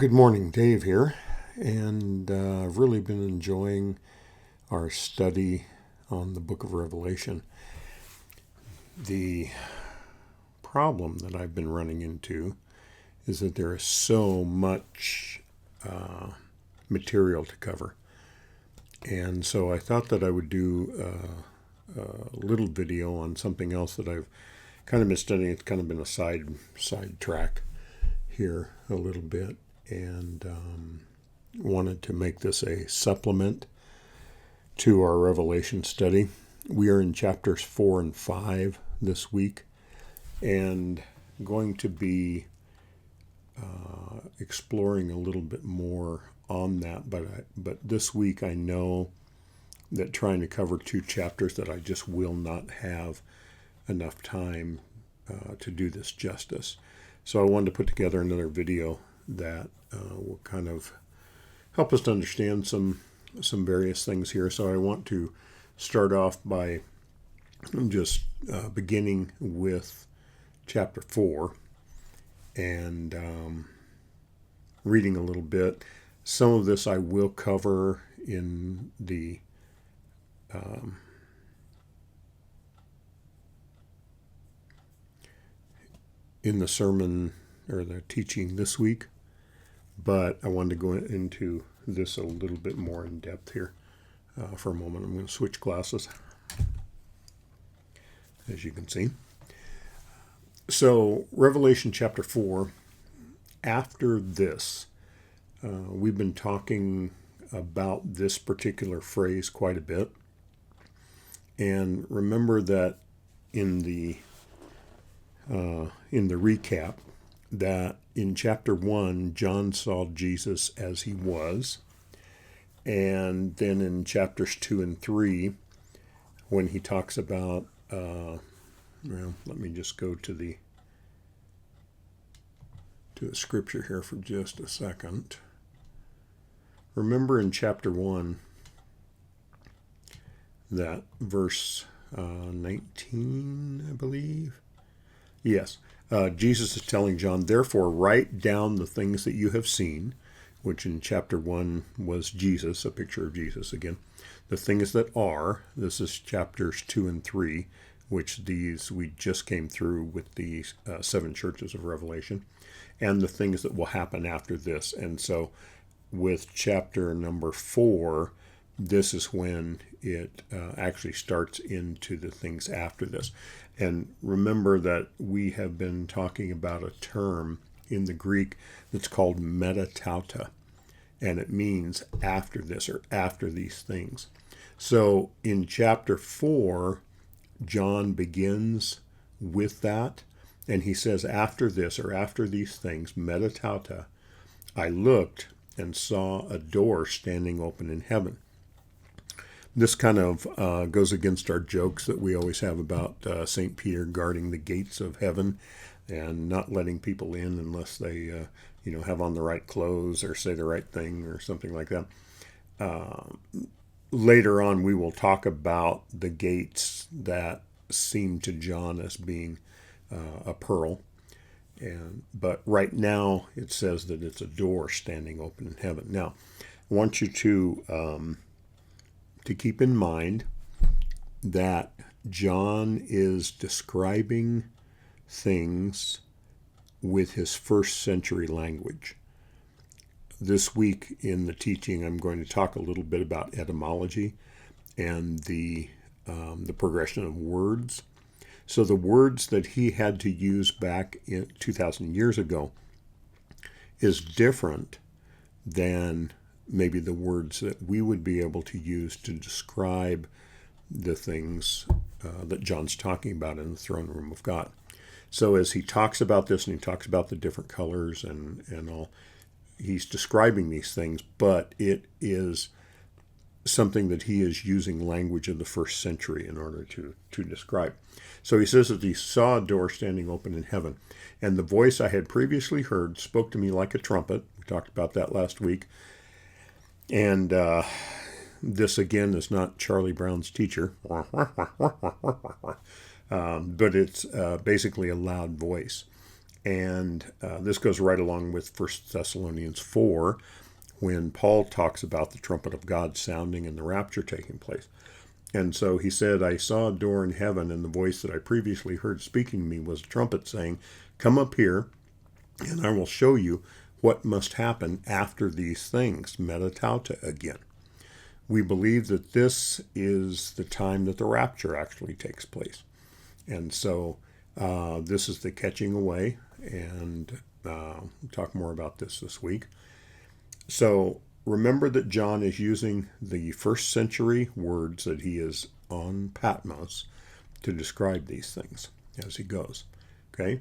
Good morning, Dave here, and I've really been enjoying our study on the book of Revelation. The problem that I've been running into is that there is so much material to cover, and so I thought that I would do a little video on something else that I've kind of been studying. It's kind of been a side track here a little bit, and wanted to make this a supplement to our Revelation study. We are in chapters 4 and 5 this week, and going to be exploring a little bit more on that. But this week I know that trying to cover 2 chapters that I just will not have enough time to do this justice. So I wanted to put together another video that will kind of help us to understand some various things here. So I want to start off by just beginning with chapter 4 and reading a little bit. Some of this I will cover in the sermon or the teaching this week, but I wanted to go into this a little bit more in depth here for a moment. I'm going to switch glasses, as you can see. So Revelation chapter 4, after this, we've been talking about this particular phrase quite a bit, and remember that in the recap, that in chapter 1, John saw Jesus as he was. And then in chapters 2 and 3, when he talks about, let me just go to the scripture here for just a second. Remember in chapter 1, that verse 19, I believe. Yes. Jesus is telling John, therefore write down the things that you have seen, which in chapter 1 was Jesus, a picture of Jesus again. The things that are, this is chapters 2 and 3, which these we just came through with the 7 churches of Revelation, and the things that will happen after this. And so with chapter number 4, this is when it actually starts into the things after this. And remember that we have been talking about a term in the Greek that's called metatauta, and it means after this or after these things. So in chapter 4, John begins with that, and he says, after this or after these things, metatauta, I looked and saw a door standing open in heaven. This kind of goes against our jokes that we always have about St. Peter guarding the gates of heaven and not letting people in unless they, have on the right clothes or say the right thing or something like that. Later on, we will talk about the gates that seem to John as being a pearl. But right now, it says that it's a door standing open in heaven. Now, I want you to keep in mind that John is describing things with his first century language. This week in the teaching, I'm going to talk a little bit about etymology and the progression of words. So the words that he had to use back in 2,000 years ago is different than maybe the words that we would be able to use to describe the things that John's talking about in the throne room of God. So as he talks about this and he talks about the different colors and all, he's describing these things, but it is something that he is using language of the first century in order to describe. So he says that he saw a door standing open in heaven, and the voice I had previously heard spoke to me like a trumpet. We talked about that last week. And this, again, is not Charlie Brown's teacher, but it's basically a loud voice. And this goes right along with 1 Thessalonians 4, when Paul talks about the trumpet of God sounding and the rapture taking place. And so he said, I saw a door in heaven, and the voice that I previously heard speaking to me was a trumpet saying, come up here, and I will show you what must happen after these things, metatauta again. We believe that this is the time that the rapture actually takes place. And so this is the catching away, and we'll talk more about this week. So remember that John is using the first century words that he is on Patmos to describe these things as he goes. Okay?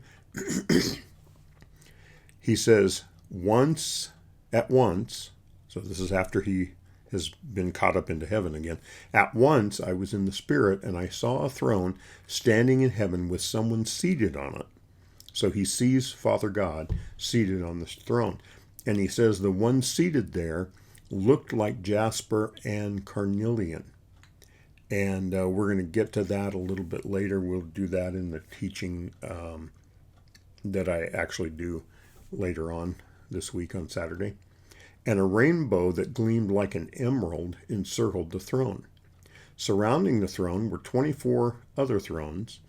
He says, at once, so this is after he has been caught up into heaven again. At once I was in the Spirit, and I saw a throne standing in heaven with someone seated on it. So he sees Father God seated on this throne. And he says the one seated there looked like jasper and carnelian. And we're going to get to that a little bit later. We'll do that in the teaching that I actually do later on this week on Saturday. And a rainbow that gleamed like an emerald encircled the throne. Surrounding the throne were 24 other thrones,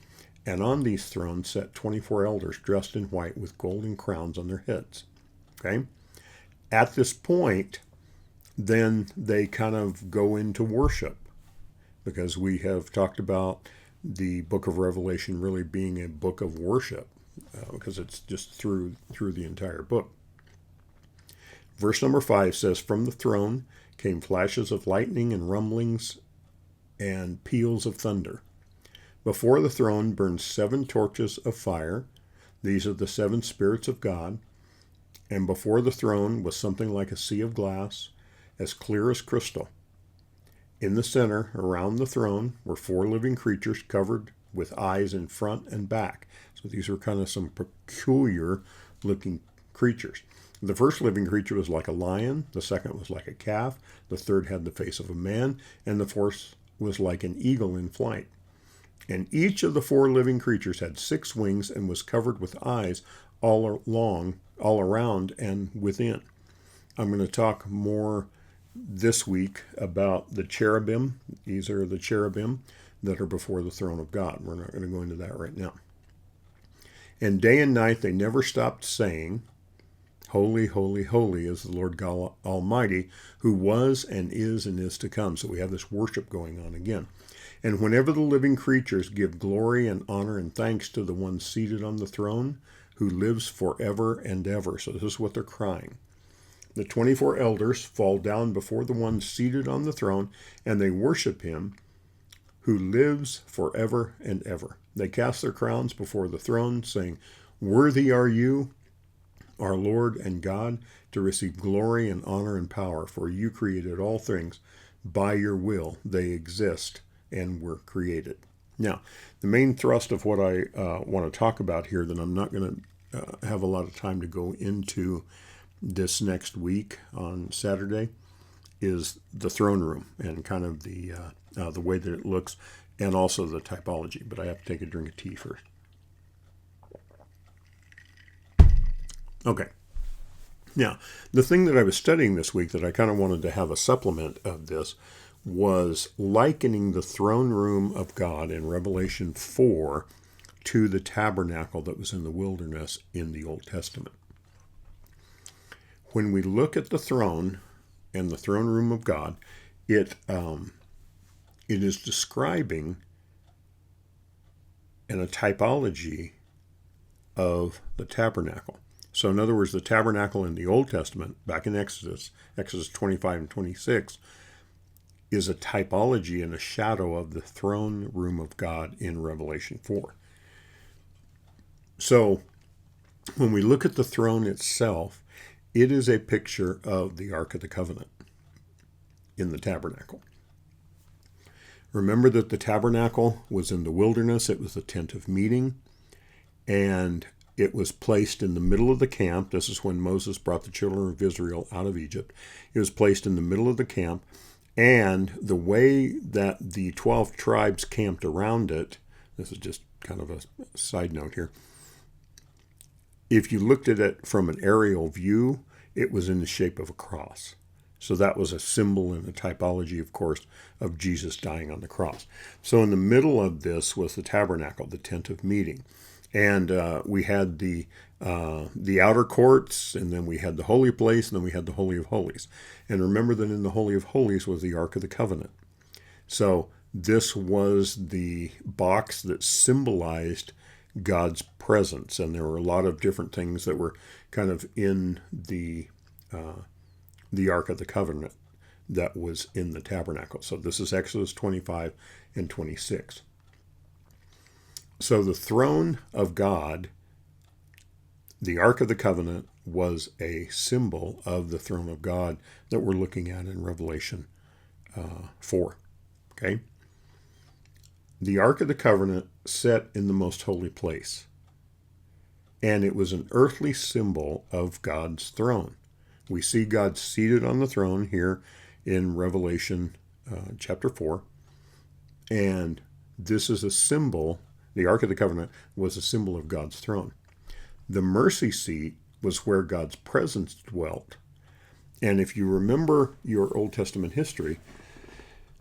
and on these thrones sat 24 elders dressed in white with golden crowns on their heads. Okay? At this point, then they kind of go into worship, because we have talked about the book of Revelation really being a book of worship, because it's just through the entire book. Verse number 5 says, from the throne came flashes of lightning and rumblings and peals of thunder. Before the throne burned 7 torches of fire. These are the 7 spirits of God. And before the throne was something like a sea of glass, as clear as crystal. In the center, around the throne, were 4 living creatures covered with eyes in front and back. So these are kind of some peculiar looking creatures. The first living creature was like a lion, the second was like a calf, the third had the face of a man, and the fourth was like an eagle in flight. And each of the 4 living creatures had 6 wings and was covered with eyes all around and within. I'm going to talk more this week about the cherubim. These are the cherubim that are before the throne of God. We're not going to go into that right now. And day and night they never stopped saying, holy, holy, holy is the Lord God Almighty, who was and is to come. So we have this worship going on again. And whenever the living creatures give glory and honor and thanks to the one seated on the throne, who lives forever and ever. So this is what they're crying. The 24 elders fall down before the one seated on the throne, and they worship him who lives forever and ever. They cast their crowns before the throne, saying, worthy are you, our Lord and God, to receive glory and honor and power, for you created all things. By your will they exist and were created. Now, the main thrust of what I want to talk about here, that I'm not going to have a lot of time to go into this next week on Saturday, is the throne room and kind of the way that it looks, and also the typology. But I have to take a drink of tea first. Okay. Now, the thing that I was studying this week that I kind of wanted to have a supplement of this was likening the throne room of God in Revelation 4 to the tabernacle that was in the wilderness in the Old Testament. When we look at the throne and the throne room of God, it is describing in a typology of the tabernacle. So in other words, the tabernacle in the Old Testament, back in Exodus 25 and 26, is a typology and a shadow of the throne room of God in Revelation 4. So when we look at the throne itself, it is a picture of the Ark of the Covenant in the tabernacle. Remember that the tabernacle was in the wilderness. It was the tent of meeting, and it was placed in the middle of the camp. This is when Moses brought the children of Israel out of Egypt. It was placed in the middle of the camp, and the way that the 12 tribes camped around it, this is just kind of a side note here, if you looked at it from an aerial view, it was in the shape of a cross. So that was a symbol and a typology, of course, of Jesus dying on the cross. So in the middle of this was the tabernacle, the tent of meeting. And we had the outer courts, and then we had the holy place, and then we had the Holy of Holies. And remember that in the Holy of Holies was the Ark of the Covenant. So this was the box that symbolized God's presence, and there were a lot of different things that were kind of in the Ark of the Covenant that was in the tabernacle. So this is Exodus 25 and 26. So the throne of God, the Ark of the Covenant, was a symbol of the throne of God that we're looking at in Revelation 4. Okay? The Ark of the Covenant sat in the most holy place, and it was an earthly symbol of God's throne. We see God seated on the throne here in Revelation chapter 4, and this is a symbol. The Ark of the Covenant was a symbol of God's throne. The mercy seat was where God's presence dwelt. And if you remember your Old Testament history,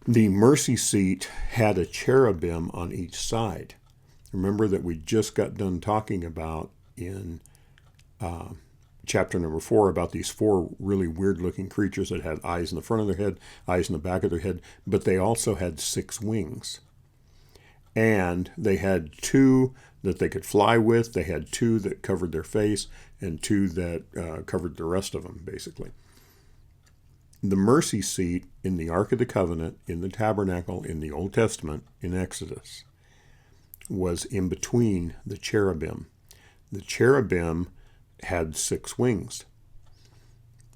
the mercy seat had a cherubim on each side. Remember that we just got done talking about in chapter number 4 about these 4 really weird-looking creatures that had eyes in the front of their head, eyes in the back of their head, but they also had 6 wings. And they had 2 that they could fly with. They had 2 that covered their face and 2 that covered the rest of them, basically. The mercy seat in the Ark of the Covenant, in the tabernacle, in the Old Testament, in Exodus, was in between the cherubim. The cherubim had 6 wings.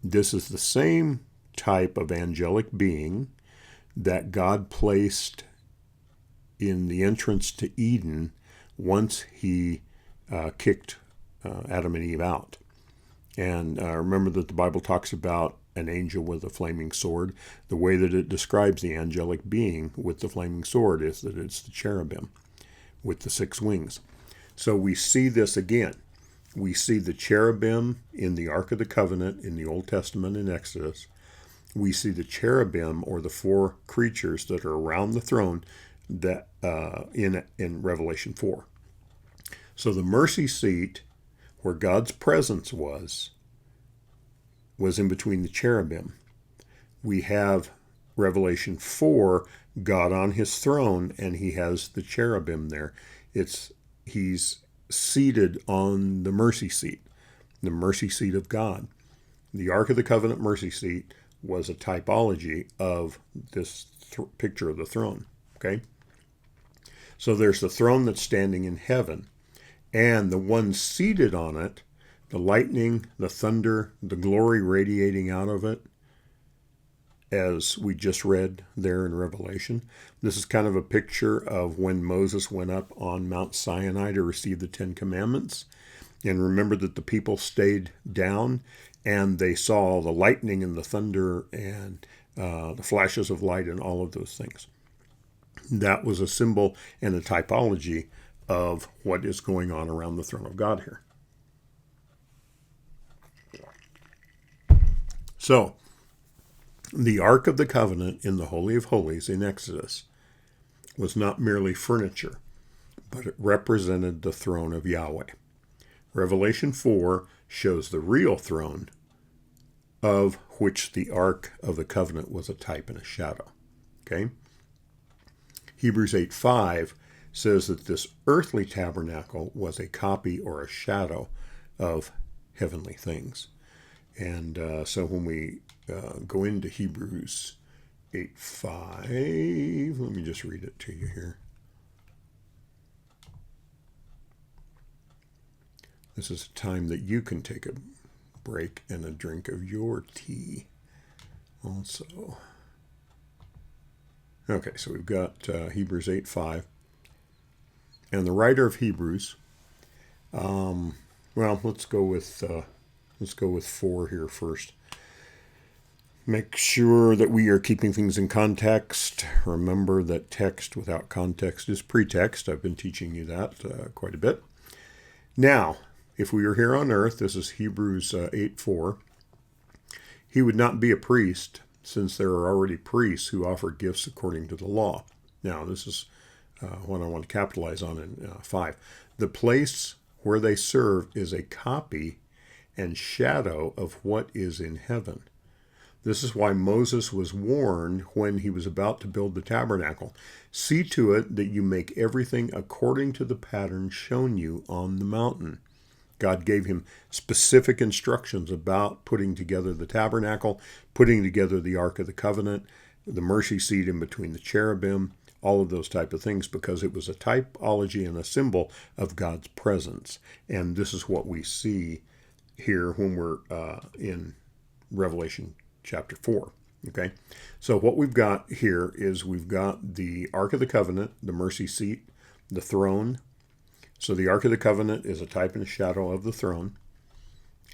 This is the same type of angelic being that God placed in the entrance to Eden once he kicked Adam and Eve out. And remember that the Bible talks about an angel with a flaming sword. The way that it describes the angelic being with the flaming sword is that it's the cherubim with the 6 wings. So we see this again. We see the cherubim in the Ark of the Covenant in the Old Testament in Exodus. We see the cherubim, or the 4 creatures that are around the throne, that in Revelation 4. So the mercy seat, where God's presence was in between the cherubim. We have Revelation 4, God on his throne, and he has the cherubim there. He's seated on the mercy seat of God. The Ark of the Covenant mercy seat was a typology of this picture of the throne. Okay? So there's the throne that's standing in heaven, and the one seated on it, the lightning, the thunder, the glory radiating out of it, as we just read there in Revelation. This is kind of a picture of when Moses went up on Mount Sinai to receive the 10 Commandments. And remember that the people stayed down, and they saw the lightning and the thunder and the flashes of light and all of those things. That was a symbol and a typology of what is going on around the throne of God here. So, the Ark of the Covenant in the Holy of Holies in Exodus was not merely furniture, but it represented the throne of Yahweh. Revelation 4 shows the real throne, of which the Ark of the Covenant was a type and a shadow. Okay? Hebrews 8:5 says that this earthly tabernacle was a copy or a shadow of heavenly things. And so when we go into Hebrews 8:5, let me just read it to you here. This is a time that you can take a break and a drink of your tea also. Okay, so we've got Hebrews 8:5. And the writer of Hebrews, let's go with 4 here first. Make sure that we are keeping things in context. Remember that text without context is pretext. I've been teaching you that quite a bit. Now, if we were here on earth, this is Hebrews 8:4, he would not be a priest, since there are already priests who offer gifts according to the law. Now, this is what I want to capitalize on in 5. The place where they serve is a copy and shadow of what is in heaven. This is why Moses was warned when he was about to build the tabernacle. See to it that you make everything according to the pattern shown you on the mountain. God gave him specific instructions about putting together the tabernacle, putting together the Ark of the Covenant, the mercy seat in between the cherubim, all of those type of things, because it was a typology and a symbol of God's presence. And this is what we see here when we're in Revelation chapter 4. Okay, so what we've got here is we've got the Ark of the Covenant, the mercy seat, the throne. So the Ark of the Covenant is a type and a shadow of the throne.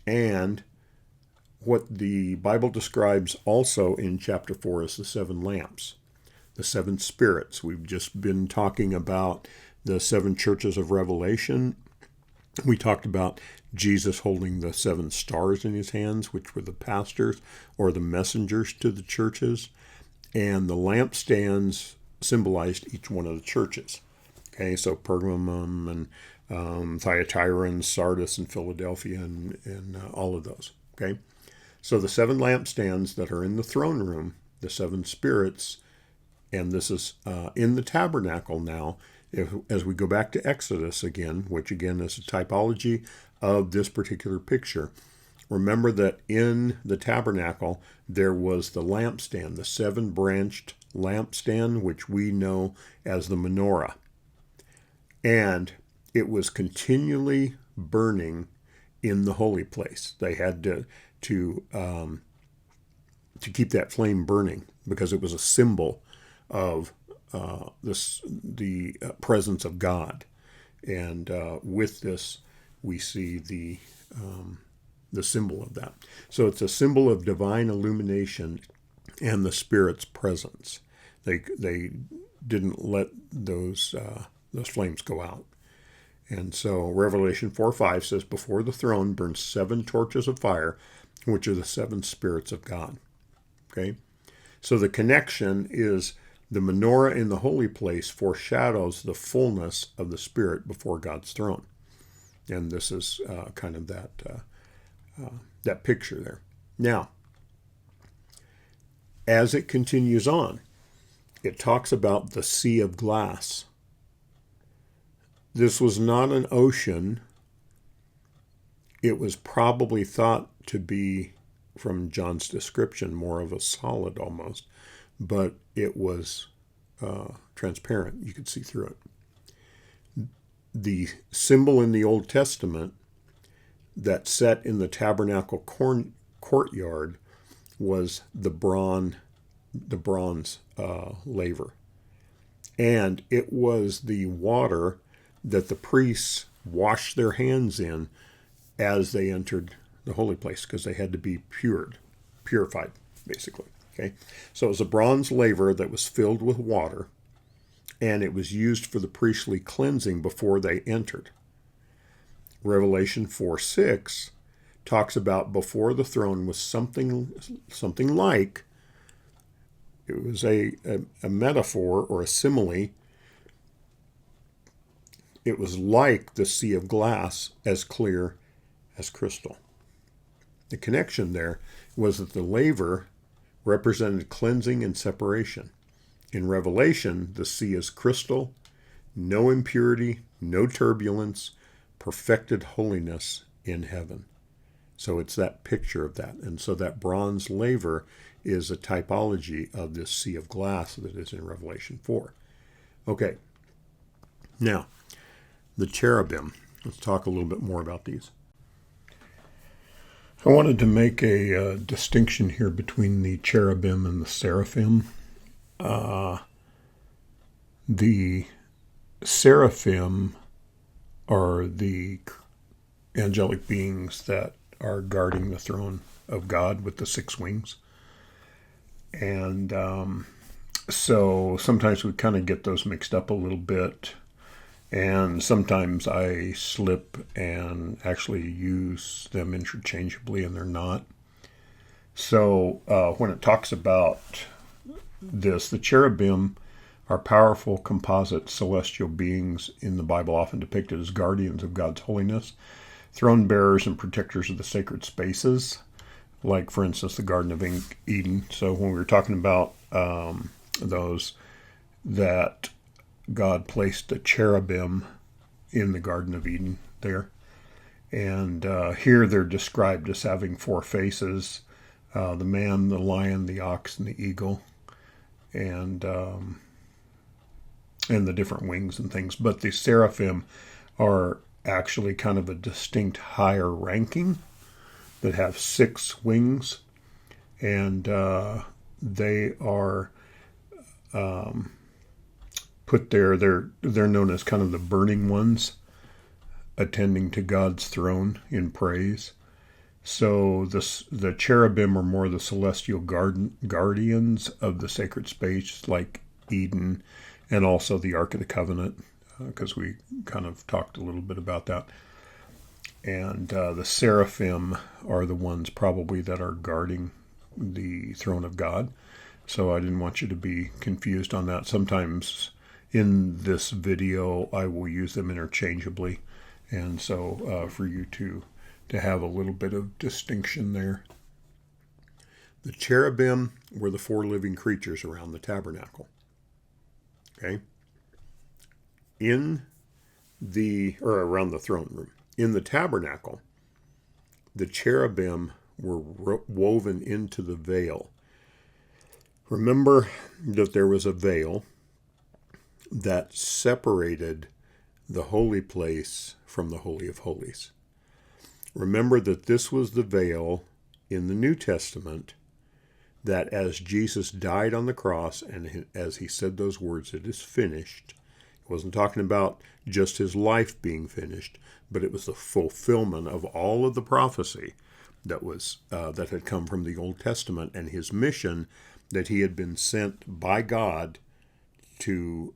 And what the Bible describes also in chapter 4 is the 7 lamps, the 7 spirits. We've just been talking about the 7 churches of Revelation. We talked about Jesus holding the 7 stars in his hands, which were the pastors or the messengers to the churches. And the lampstands symbolized each one of the churches. Okay, so Pergamum and Thyatira and Sardis and Philadelphia and all of those. Okay, so the 7 lampstands that are in the throne room, the 7 spirits, and this is in the tabernacle now. As we go back to Exodus again, which again is a typology of this particular picture, remember that in the tabernacle there was the lampstand, the 7-branched lampstand, which we know as the menorah. And it was continually burning in the holy place. They had to keep that flame burning because it was a symbol of the presence of God. And with this, we see the symbol of that. So it's a symbol of divine illumination and the Spirit's presence. They didn't let those flames go out. And so Revelation 4:5 says, before the throne burns 7 torches of fire, which are the 7 spirits of God. Okay? So the connection is the menorah in the holy place foreshadows the fullness of the Spirit before God's throne. And this is kind of that picture there. Now, as it continues on, it talks about the sea of glass. This was not an ocean. It was probably thought to be, from John's description, more of a solid almost, but it was transparent. You could see through it. The symbol in the Old Testament that set in the tabernacle courtyard was the bronze laver. And it was the water that the priests washed their hands in as they entered the holy place, because they had to be purified, basically. Okay, so it was a bronze laver that was filled with water, and it was used for the priestly cleansing before they entered. Revelation 4:6 talks about before the throne was something like, it was a metaphor or a simile. It was like the sea of glass, as clear as crystal. The connection there was that the laver represented cleansing and separation. In Revelation, the sea is crystal, no impurity, no turbulence, perfected holiness in heaven. So it's that picture of that. And so that bronze laver is a typology of this sea of glass that is in Revelation 4. Okay, now, the cherubim. Let's talk a little bit more about these. I wanted to make a distinction here between the cherubim and the seraphim. The seraphim are the angelic beings that are guarding the throne of God with the 6 wings. And so sometimes we kind of get those mixed up a little bit. And sometimes I slip and actually use them interchangeably, and they're not. So when it talks about this, the cherubim are powerful composite celestial beings in the Bible, often depicted as guardians of God's holiness, throne bearers and protectors of the sacred spaces, like, for instance, the Garden of Eden. So when we were talking about those that God placed a cherubim in the Garden of Eden there. And here they're described as having four faces, the man, the lion, the ox, and the eagle, and the different wings and things. But the seraphim are actually kind of a distinct higher ranking that have 6 wings, and they are put there. They're known as kind of the burning ones, attending to God's throne in praise. So the cherubim are more the celestial guardians of the sacred space, like Eden, and also the Ark of the Covenant, because we kind of talked a little bit about that. And the seraphim are the ones probably that are guarding the throne of God. So I didn't want you to be confused on that. Sometimes in this video I will use them interchangeably, and so for you to have a little bit of distinction there. The cherubim were the 4 living creatures around the tabernacle. Okay? Around the throne room. In the tabernacle, the cherubim were woven into the veil. Remember that there was a veil that separated the holy place from the Holy of Holies. Remember that this was the veil in the New Testament that as Jesus died on the cross and as he said those words, "It is finished," he wasn't talking about just his life being finished, but it was the fulfillment of all of the prophecy that had come from the Old Testament, and his mission that he had been sent by God to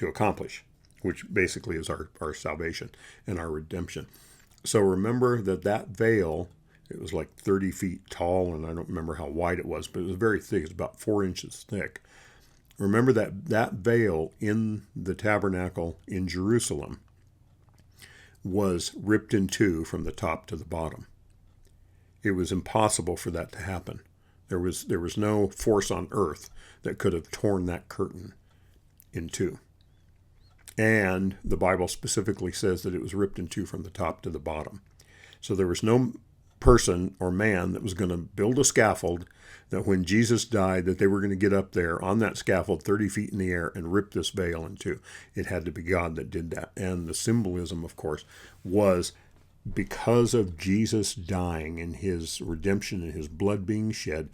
accomplish, which basically is our salvation and our redemption. So remember that veil, it was like 30 feet tall, and I don't remember how wide it was, but it was very thick. It's about 4 inches thick. Remember that veil in the tabernacle in Jerusalem was ripped in two from the top to the bottom. It was impossible for that to happen. There was no force on earth that could have torn that curtain in two. And the Bible specifically says that it was ripped in two from the top to the bottom. So there was no person or man that was going to build a scaffold that when Jesus died, that they were going to get up there on that scaffold 30 feet in the air and rip this veil in two. It had to be God that did that. And the symbolism, of course, was because of Jesus dying and his redemption and his blood being shed,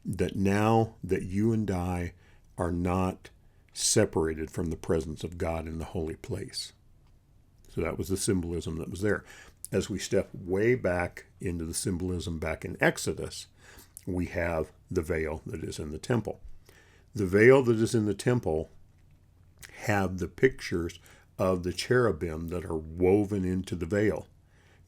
that now that you and I are not separated from the presence of God in the holy place. So that was the symbolism that was there. As we step way back into the symbolism back in Exodus, we have the veil that is in the temple. The veil that is in the temple have the pictures of the cherubim that are woven into the veil.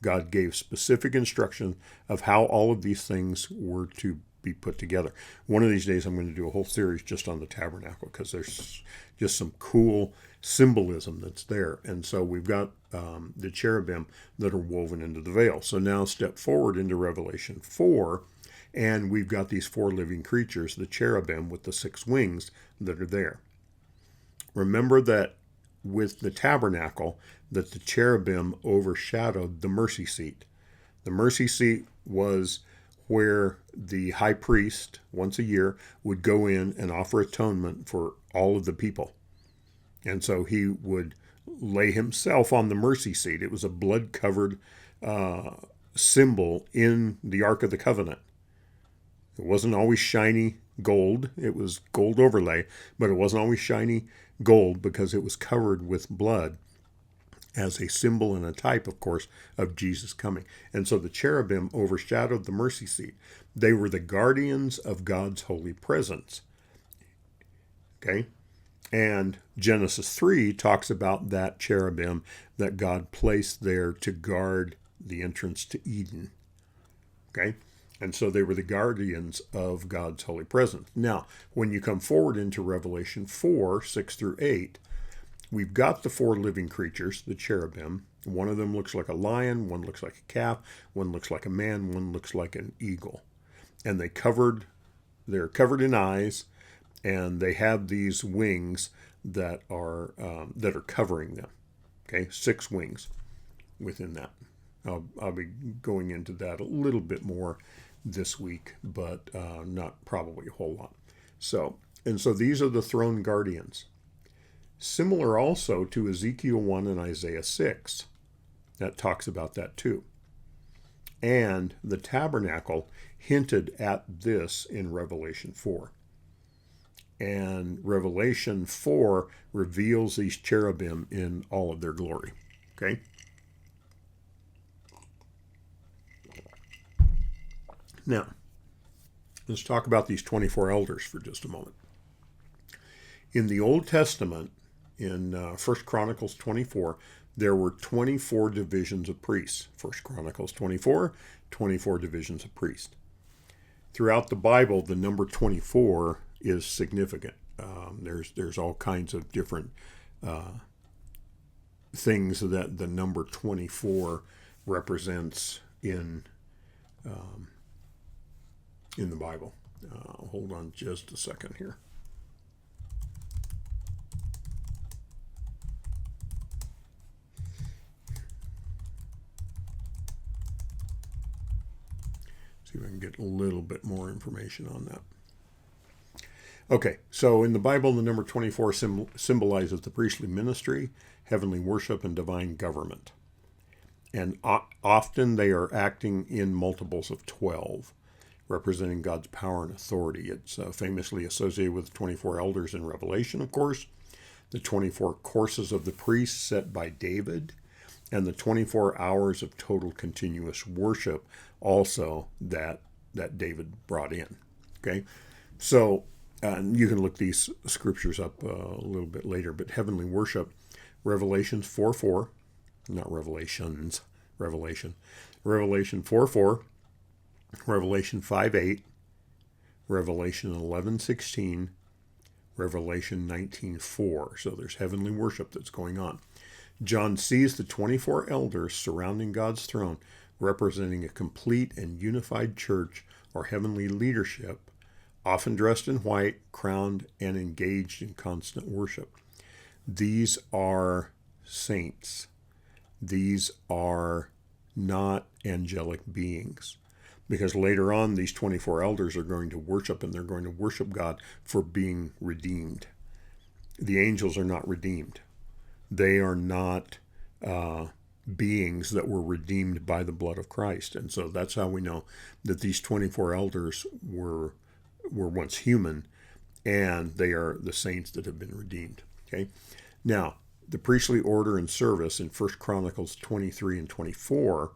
God gave specific instruction of how all of these things were to be put together. One of these days I'm going to do a whole series just on the tabernacle, because there's just some cool symbolism that's there. And so we've got the cherubim that are woven into the veil. So now step forward into Revelation 4, and we've got these 4 living creatures, the cherubim with the 6 wings that are there. Remember that with the tabernacle, that the cherubim overshadowed the mercy seat. The mercy seat was where the high priest, once a year, would go in and offer atonement for all of the people. And so he would lay himself on the mercy seat. It was a blood-covered symbol in the Ark of the Covenant. It wasn't always shiny gold. It was gold overlay, but it wasn't always shiny gold because it was covered with blood, as a symbol and a type, of course, of Jesus coming. And so the cherubim overshadowed the mercy seat. They were the guardians of God's holy presence. Okay? And Genesis 3 talks about that cherubim that God placed there to guard the entrance to Eden. Okay? And so they were the guardians of God's holy presence. Now, when you come forward into Revelation 4, 6 through 8, we've got the four living creatures, the cherubim. One of them looks like a lion, one looks like a calf, one looks like a man, one looks like an eagle. And they're covered in eyes, and they have these wings that are covering them. Okay, 6 wings within that. I'll be going into that a little bit more this week, but not probably a whole lot. So these are the throne guardians. Similar also to Ezekiel 1 and Isaiah 6. That talks about that too. And the tabernacle hinted at this in Revelation 4. And Revelation 4 reveals these cherubim in all of their glory. Okay? Now, let's talk about these 24 elders for just a moment. In the Old Testament, in 1 Chronicles 24, there were 24 divisions of priests. 1 Chronicles 24, 24 divisions of priests. Throughout the Bible, the number 24 is significant. There's all kinds of different things that the number 24 represents in the Bible. Hold on just a second here. See if I can get a little bit more information on that. Okay, so in the Bible, the number 24 symbolizes the priestly ministry, heavenly worship, and divine government. And often they are acting in multiples of 12, representing God's power and authority. It's famously associated with the 24 elders in Revelation, of course, the 24 courses of the priests set by David, and the 24 hours of total continuous worship also that David brought in. Okay, so you can look these scriptures up a little bit later, but heavenly worship, Revelations 4:4, not Revelations, Revelation 4:4, Revelation 5:8, Revelation 11:16, Revelation 19:4. So there's heavenly worship that's going on. John sees the 24 elders surrounding God's throne, representing a complete and unified church or heavenly leadership, often dressed in white, crowned, and engaged in constant worship. These are saints. These are not angelic beings. Because later on, these 24 elders are going to worship, and they're going to worship God for being redeemed. The angels are not redeemed. They are not beings that were redeemed by the blood of Christ. And so that's how we know that these 24 elders were once human, and they are the saints that have been redeemed. Okay. Now, the priestly order and service in 1 Chronicles 23 and 24,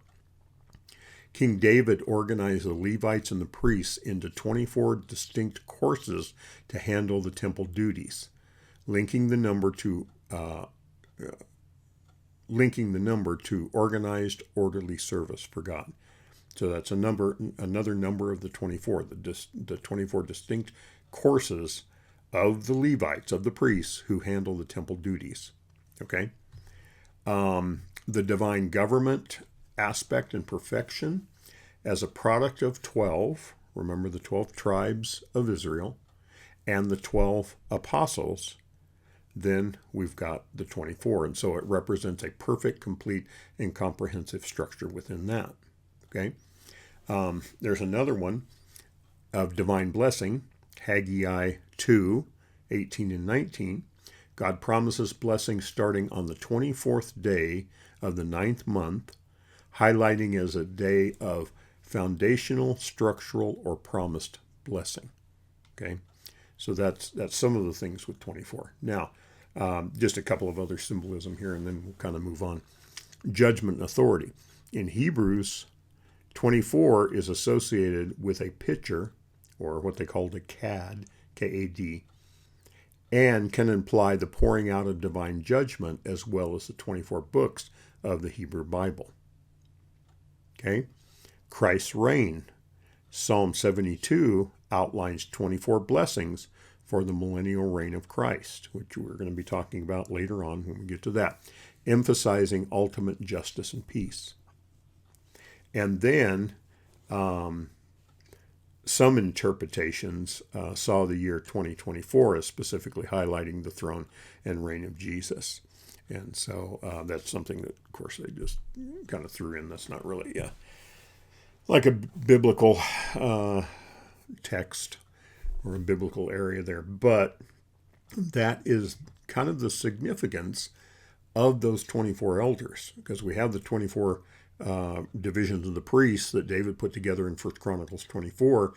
King David organized the Levites and the priests into 24 distinct courses to handle the temple duties, linking the number to organized, orderly service for God. So that's another number of the 24, the 24 distinct courses of the Levites, of the priests who handle the temple duties. Okay? The divine government aspect and perfection as a product of 12, remember the 12 tribes of Israel, and the 12 apostles, then we've got the 24. And so it represents a perfect, complete, and comprehensive structure within that. Okay? There's another one of divine blessing, Haggai 2, 18 and 19. God promises blessing starting on the 24th day of the 9th month, highlighting as a day of foundational, structural, or promised blessing. Okay? So that's some of the things with 24. Now, just a couple of other symbolism here, and then we'll kind of move on. Judgment and authority. In Hebrews, 24 is associated with a pitcher, or what they called a cad, K-A-D, and can imply the pouring out of divine judgment as well as the 24 books of the Hebrew Bible. Okay? Christ's reign. Psalm 72 outlines 24 blessings for the millennial reign of Christ, which we're going to be talking about later on when we get to that, emphasizing ultimate justice and peace. And then some interpretations saw the year 2024 as specifically highlighting the throne and reign of Jesus. And so that's something that, of course, they just kind of threw in. That's not really like a biblical text or a biblical area there. But that is kind of the significance of those 24 elders, because we have the 24 divisions of the priests that David put together in 1 Chronicles 24,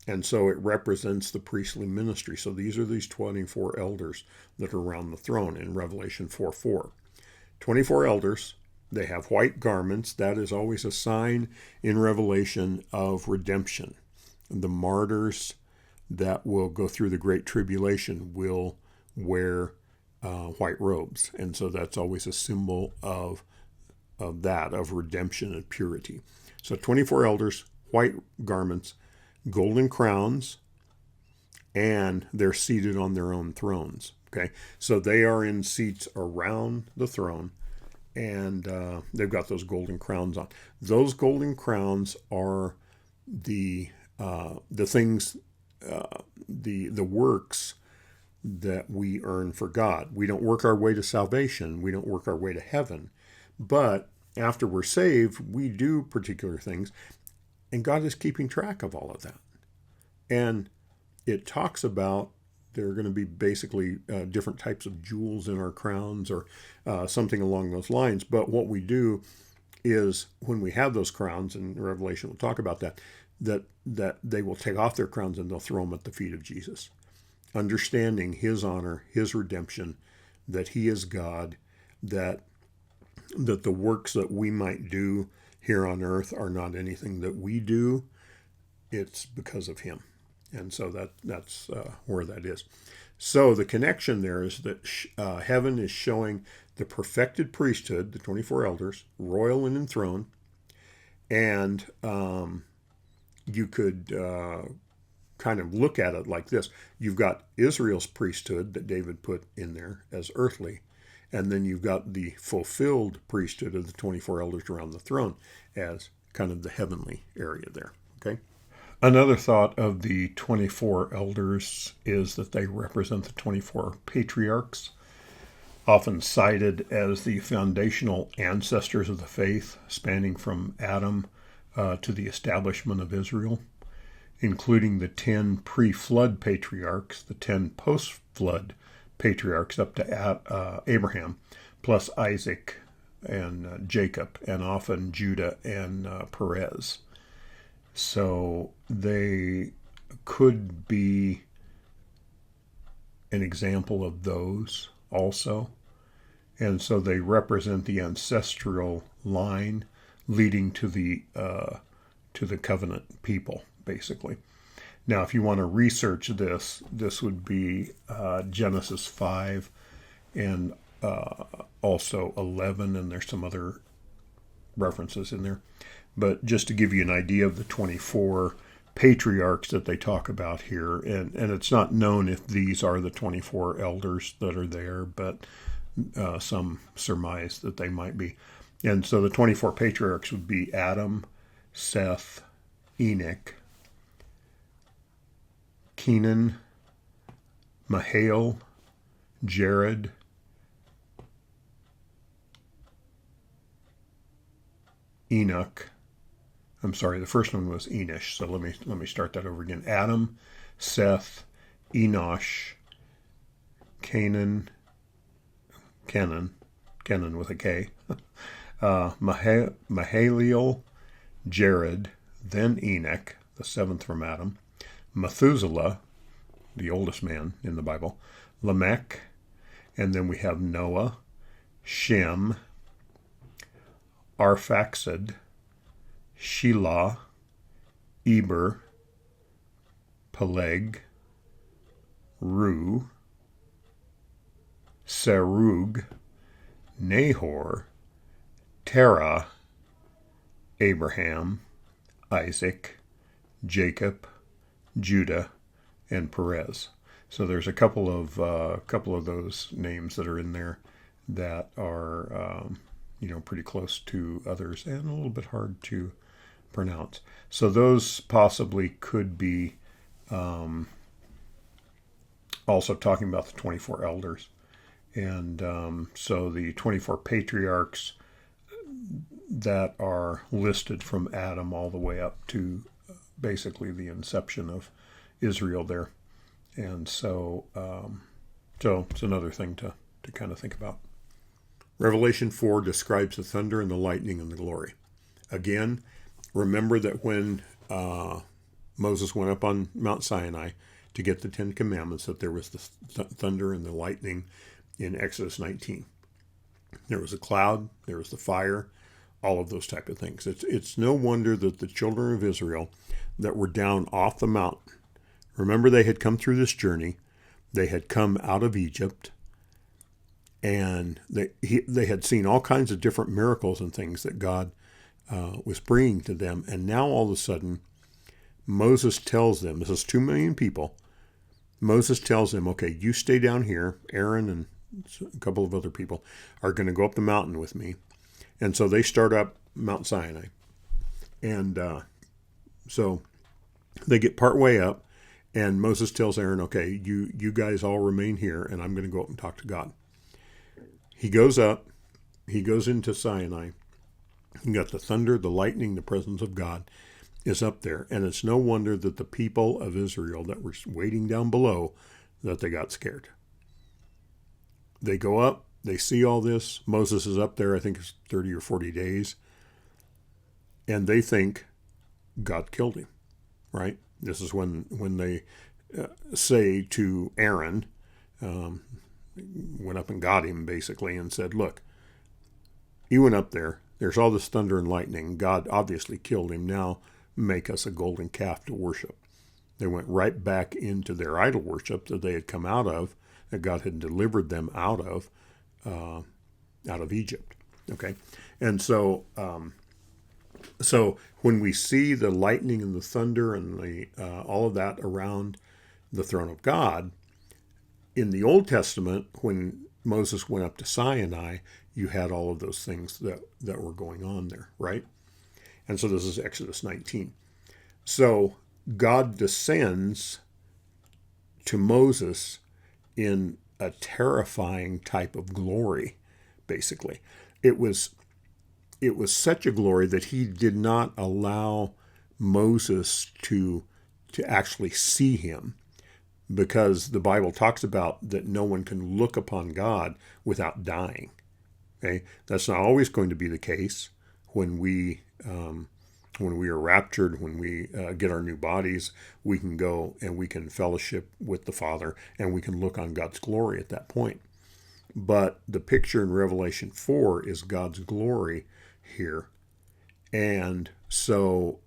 and so it represents the priestly ministry. So these are these 24 elders that are around the throne in Revelation 4:4. 24 elders, they have white garments. That is always a sign in Revelation of redemption. The martyrs that will go through the Great Tribulation will wear white robes, and so that's always a symbol of that, of redemption and purity. So 24 elders, white garments, golden crowns, and they're seated on their own thrones. Okay, so they are in seats around the throne, and they've got those golden crowns on. Those golden crowns are the things, the works that we earn for God. We don't work our way to salvation. We don't work our way to heaven. But after we're saved, we do particular things, and God is keeping track of all of that. And it talks about there are going to be basically different types of jewels in our crowns or something along those lines. But what we do is when we have those crowns, and Revelation will talk about that they will take off their crowns and they'll throw them at the feet of Jesus, understanding his honor, his redemption, that he is God, that the works that we might do here on earth are not anything that we do. It's because of him. And so that's where that is. So the connection there is that heaven is showing the perfected priesthood, the 24 elders, royal and enthroned. And you could kind of look at it like this. You've got Israel's priesthood that David put in there as earthly. And then you've got the fulfilled priesthood of the 24 elders around the throne as kind of the heavenly area there. Okay. Another thought of the 24 elders is that they represent the 24 patriarchs, often cited as the foundational ancestors of the faith, spanning from Adam to the establishment of Israel, including the 10 pre-flood patriarchs, the 10 post-flood patriarchs up to Abraham, plus Isaac and Jacob, and often Judah and Perez. So they could be an example of those also. And so they represent the ancestral line leading to the covenant people, basically. Now, if you want to research this would be Genesis 5 and also 11, and there's some other references in there. But just to give you an idea of the 24 patriarchs that they talk about here, and it's not known if these are the 24 elders that are there, but some surmise that they might be. And so the 24 patriarchs would be Adam, Seth, Enoch, Kenan, Mahail, Jared, Enoch. I'm sorry, the first one was Enosh. So let me start that over again. Adam, Seth, Enosh, Kenan with a K, Mahalalel, Jared, then Enoch, the seventh from Adam, Methuselah, the oldest man in the Bible, Lamech, and then we have Noah, Shem, Arphaxad, Shelah, Eber, Peleg, Ru, Serug, Nahor, Terah, Abraham, Isaac, Jacob, Judah, and Perez. So there's a couple of those names that are in there that are pretty close to others and a little bit hard to pronounce. So those possibly could be also talking about the 24 elders. And so the 24 patriarchs that are listed from Adam all the way up to basically the inception of Israel there. And so it's another thing to kind of think about. Revelation 4 describes the thunder and the lightning and the glory. Again, remember that when Moses went up on Mount Sinai to get the Ten Commandments, that there was the thunder and the lightning in Exodus 19. There was a cloud, there was the fire, all of those type of things. It's no wonder that the children of Israel that were down off the mountain, remember they had come through this journey, they had come out of Egypt, and they had seen all kinds of different miracles and things that God was bringing to them. And now all of a sudden, Moses tells them, this is 2 million people, Moses tells them, okay, you stay down here. Aaron and a couple of other people are going to go up the mountain with me. And so they start up Mount Sinai. And so they get part way up, and Moses tells Aaron, okay, you guys all remain here, and I'm going to go up and talk to God. He goes up, he goes into Sinai. You got the thunder, the lightning, the presence of God is up there. And it's no wonder that the people of Israel that were waiting down below, that they got scared. They go up, they see all this. Moses is up there, I think it's 30 or 40 days. And they think God killed him, right? This is when they say to Aaron, went up and got him basically and said, look, he went up there. There's all this thunder and lightning. God obviously killed him. Now make us a golden calf to worship. They went right back into their idol worship that they had come out of, that God had delivered them out of Egypt. Okay, and so when we see the lightning and the thunder and the all of that around the throne of God in the Old Testament, when Moses went up to Sinai, you had all of those things that were going on there, right? And so this is Exodus 19. So God descends to Moses in a terrifying type of glory, basically. It was such a glory that he did not allow Moses to actually see him, because the Bible talks about that no one can look upon God without dying. Okay, that's not always going to be the case when we are raptured, when we get our new bodies. We can go and we can fellowship with the Father, and we can look on God's glory at that point. But the picture in Revelation 4 is God's glory here, and so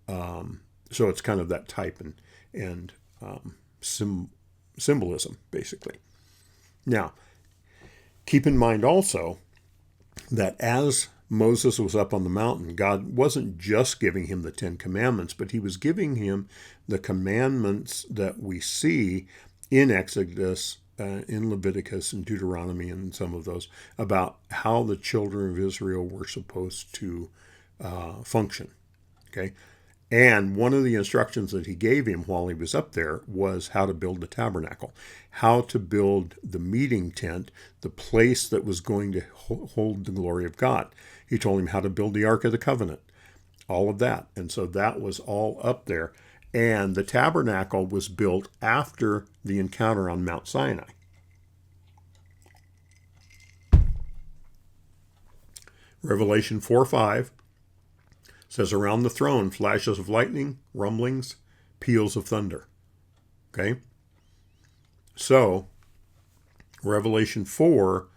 it's kind of that type and symbolism, basically. Now, keep in mind also that as Moses was up on the mountain, God wasn't just giving him the 10 Commandments, but he was giving him the commandments that we see in Exodus, in Leviticus and Deuteronomy and some of those, about how the children of Israel were supposed to function. Okay? And one of the instructions that he gave him while he was up there was how to build the tabernacle, how to build the meeting tent, the place that was going to hold the glory of God. He told him how to build the Ark of the Covenant, all of that. And so that was all up there. And the tabernacle was built after the encounter on Mount Sinai. Revelation 4:5 says, around the throne, flashes of lightning, rumblings, peals of thunder. Okay? So, Revelation 4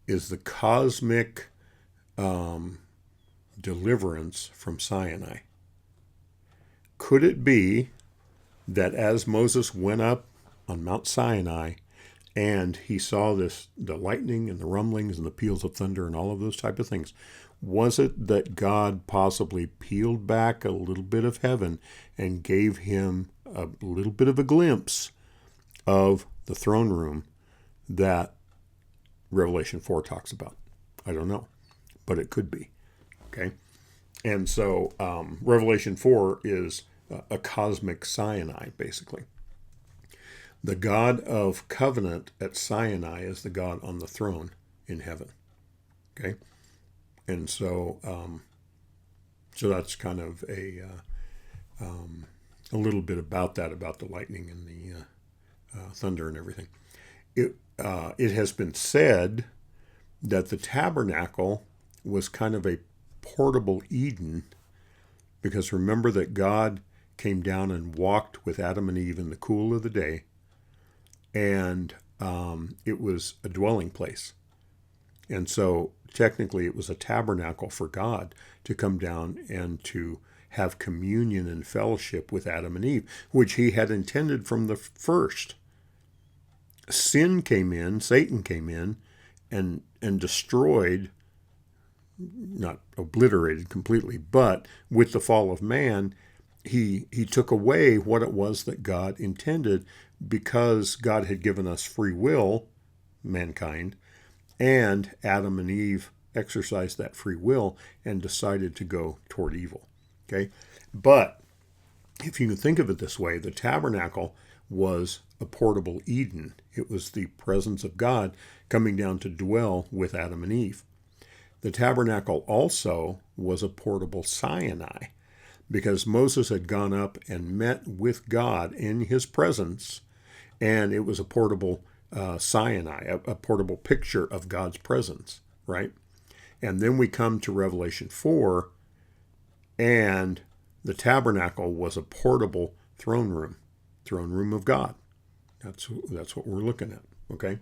is the cosmic deliverance from Sinai. Could it be that as Moses went up on Mount Sinai and he saw the lightning and the rumblings and the peals of thunder and all of those type of things. Was it that God possibly peeled back a little bit of heaven and gave him a little bit of a glimpse of the throne room that Revelation 4 talks about? I don't know, but it could be. Okay, and so Revelation 4 is a cosmic Sinai, basically. The God of covenant at Sinai is the God on the throne in heaven. Okay, and so so that's kind of a little bit about that, about the lightning and the thunder and everything. It has been said that the tabernacle was kind of a portable Eden, because remember that God came down and walked with Adam and Eve in the cool of the day, and it was a dwelling place. And so technically it was a tabernacle for God to come down and to have communion and fellowship with Adam and Eve, which he had intended from the first. Sin came in, Satan came in, and destroyed, not obliterated completely, but with the fall of man, he took away what it was that God intended, because God had given us free will, mankind, and Adam and Eve exercised that free will and decided to go toward evil. Okay, but if you can think of it this way, the tabernacle was a portable Eden. It was the presence of God coming down to dwell with Adam and Eve. The tabernacle also was a portable Sinai, because Moses had gone up and met with God in his presence, and it was a portable Sinai, a portable picture of God's presence, right? And then we come to Revelation 4, and the tabernacle was a portable throne room of God. That's what we're looking at, okay?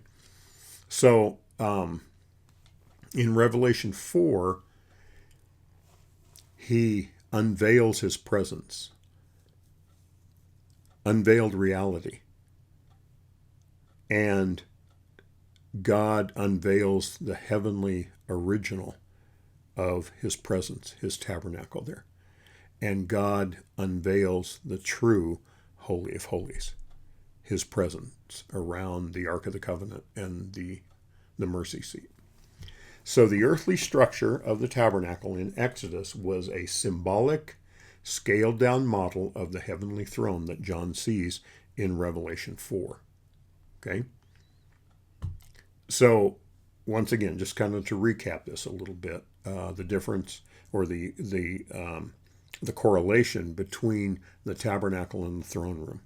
So in Revelation 4, he unveils his presence, unveiled reality, and God unveils the heavenly original of his presence, his tabernacle there. And God unveils the true Holy of Holies, his presence around the Ark of the Covenant and the mercy seat. So the earthly structure of the tabernacle in Exodus was a symbolic, scaled-down model of the heavenly throne that John sees in Revelation 4. Okay? So, once again, just kind of to recap this a little bit, the difference or the correlation between the tabernacle and the throne room.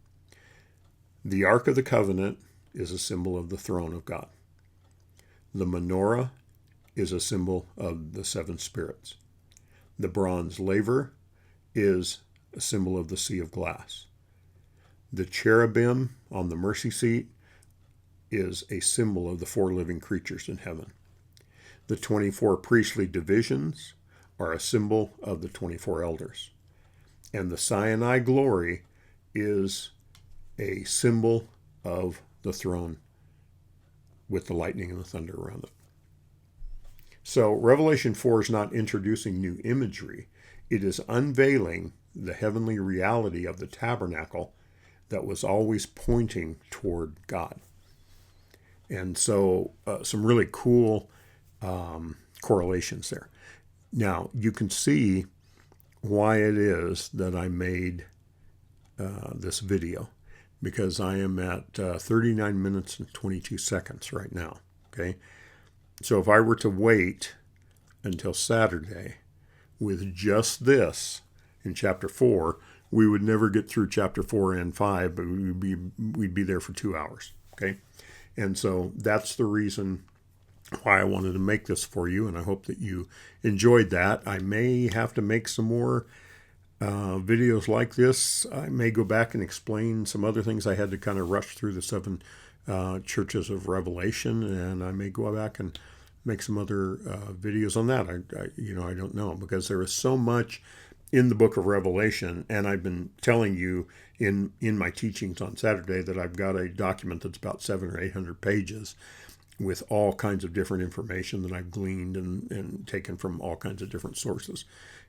The Ark of the Covenant is a symbol of the throne of God. The menorah is a symbol of the seven spirits. The bronze laver is a symbol of the sea of glass. The cherubim on the mercy seat is a symbol of the four living creatures in heaven. The 24 priestly divisions are a symbol of the 24 elders. And the Sinai glory is a symbol of the throne with the lightning and the thunder around it. So Revelation 4 is not introducing new imagery. It is unveiling the heavenly reality of the tabernacle that was always pointing toward God. And so some really cool correlations there. Now, you can see why it is that I made this video, because I am at 39 minutes and 22 seconds right now, okay? So if I were to wait until Saturday with just this in chapter 4, we would never get through chapter 4 and 5, but we'd be there for 2 hours, okay? And so that's the reason why I wanted to make this for you, and I hope that you enjoyed that. I may have to make some more videos like this. I may go back and explain some other things. I had to kind of rush through the 7 churches of Revelation, and I may go back and make some other videos on that. I don't know, because there is so much in the book of Revelation, and I've been telling you in my teachings on Saturday that I've got a document that's about 700 or 800 pages with all kinds of different information that I've gleaned and taken from all kinds of different sources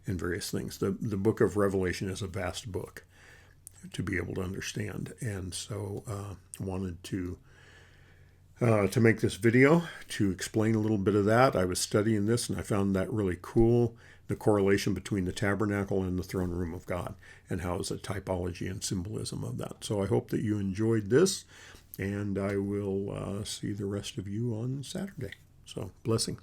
and various things. The book of Revelation is a vast book to be able to understand, and so I wanted to make this video to explain a little bit of that. I was studying this and I found that really cool, the correlation between the tabernacle and the throne room of God, and how it's a typology and symbolism of that. So I hope that you enjoyed this, and I will see the rest of you on Saturday. So blessings.